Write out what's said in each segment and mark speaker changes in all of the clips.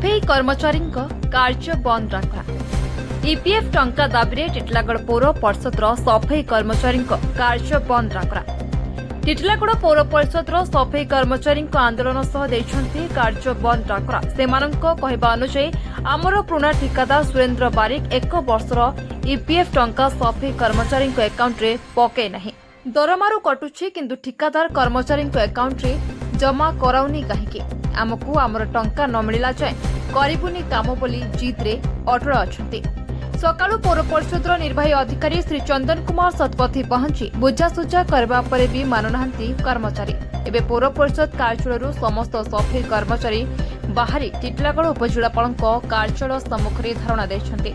Speaker 1: सफेई कर्मचारी कार्य बंद रखा। ईपीएफ टंका दाबी टिटलागढ़ पौर परिषद सफेई कर्मचारी कार्य बंद रखा। टिटलागढ़ पौर परिषद सफेई कर्मचारी आंदोलन सह देइछन्ति कार्य बंद रखा। कहवा अनुसार आमर पुराना ठिकादार सुरेन्द्र बारिक 1 वर्षर ईपीएफ टंका सफेई कर्मचारी एकाउंट रे पके नहीं। दरमारू कटुछि किंतु ठिकादार कर्मचारी एकाउंट रे जमा कराउनी कहीं आमको आमर टंका न मिलला जाए करिबुनी काम बोली जिद रे अटल अछंती। सकाळु पौर परिषद निर्वाही अधिकारी श्री चंदन कुमार शतपथी पहुंची बुझासुझा करबा परे भी मानुनाहांती कर्मचारी। एबे पौर परिषद कार्यालय समस्त सफेई कर्मचारी बाहरी टिटलागढ़ उपजिलापाल कार्यालय सम्मुख रे धारणा दैछंती।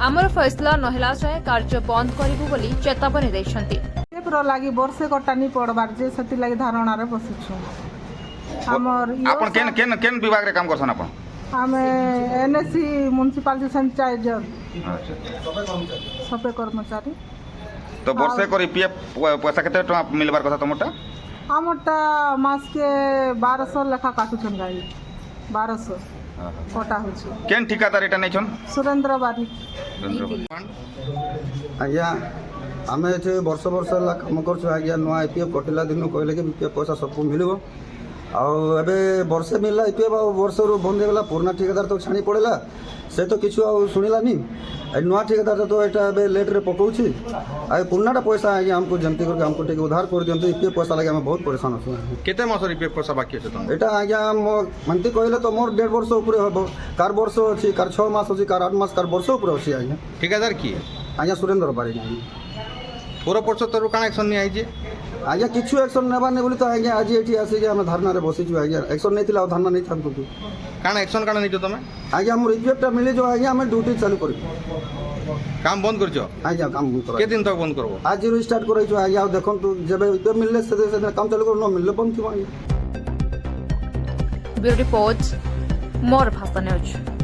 Speaker 1: आमर फैसला नहेला जाए कार्य बंद करिबु बोली चेतावनी दैछंती।
Speaker 2: लगी वर्षे कटानी पड़बार जे सती लगी धारणा रे बसिछु। हमर
Speaker 3: आपन केन केन केन विभाग रे काम करछन आपन? हमें
Speaker 2: एनएससी म्युनिसिपालिटी सैनिटाइजर
Speaker 3: अच्छा
Speaker 2: सफे कर्मचारी।
Speaker 3: तो वर्षे कर ईपीएफ पैसा केते टका मिलबार कथा तमटा?
Speaker 2: हमरटा मास के 1200 लेखा काटुछन गाई 1200 कोटा होछि।
Speaker 3: केन ठिकादार एटा नै छन?
Speaker 2: सुरेन्द्र बारिक।
Speaker 4: आज्ञा आमे एठे वर्ष वर्ष काम करछु। आज्ञा नुआ ईपीएफ कटिला दिन कहले कि ईपीएफ पैसा सबको मिलबो। आउ एबे वर्षे मिलला ईपीएफ आ वर्ष रो बंद हेला। पुराना ठिकादार तो छाणी पड़ेला से तो किछु आ सुनिला नी। नुआ ठिकादार तो एटा एबे लेट रे पकोछि। आ पुरानाटा पैसा आज्ञा हमको जमती करके हमको टिके उधार कर दियंतु। ईपीएफ पैसा लागे हम बहुत परेशान होछु।
Speaker 3: केते मास ईपीएफ पैसा बाकी अछि त?
Speaker 4: एटा आज्ञा मनती कहले तो मोर 1.5 वर्ष ऊपर हबो। कार वर्ष अछि, कार 6 मास अछि, कार 8 मास, कार वर्ष ऊपर अछि। आज्ञा
Speaker 3: ठिकादार की
Speaker 4: आज्ञा सुरेन्द्र बारिक।
Speaker 3: पूरा परिषद तरु काना एक्शन नै आइजे?
Speaker 4: आज्ञा किछु एक्शन नेबा नै बोली तो आज्ञा आज एठी आसी के हम धारणा रे बसिछु। आज्ञा एक्शन नै थिला धारणा नै थांतु तू
Speaker 3: काना एक्शन काना नै जो तमे?
Speaker 4: आज्ञा हमर ईपीएफटा मिले जो आज्ञा हम ड्यूटी चालू करी।
Speaker 3: काम बंद करछो?
Speaker 4: आज्ञा काम बंद कर।
Speaker 3: के दिन तक बंद करबो?
Speaker 4: आज रो स्टार्ट करै छु। आज्ञा देखन तू जेबे ईपीएफ मिलले से काम चालू कर, न मिलले बंद थी।
Speaker 1: ब्यूरो रिपोर्ट मोर भाषा न्यूज।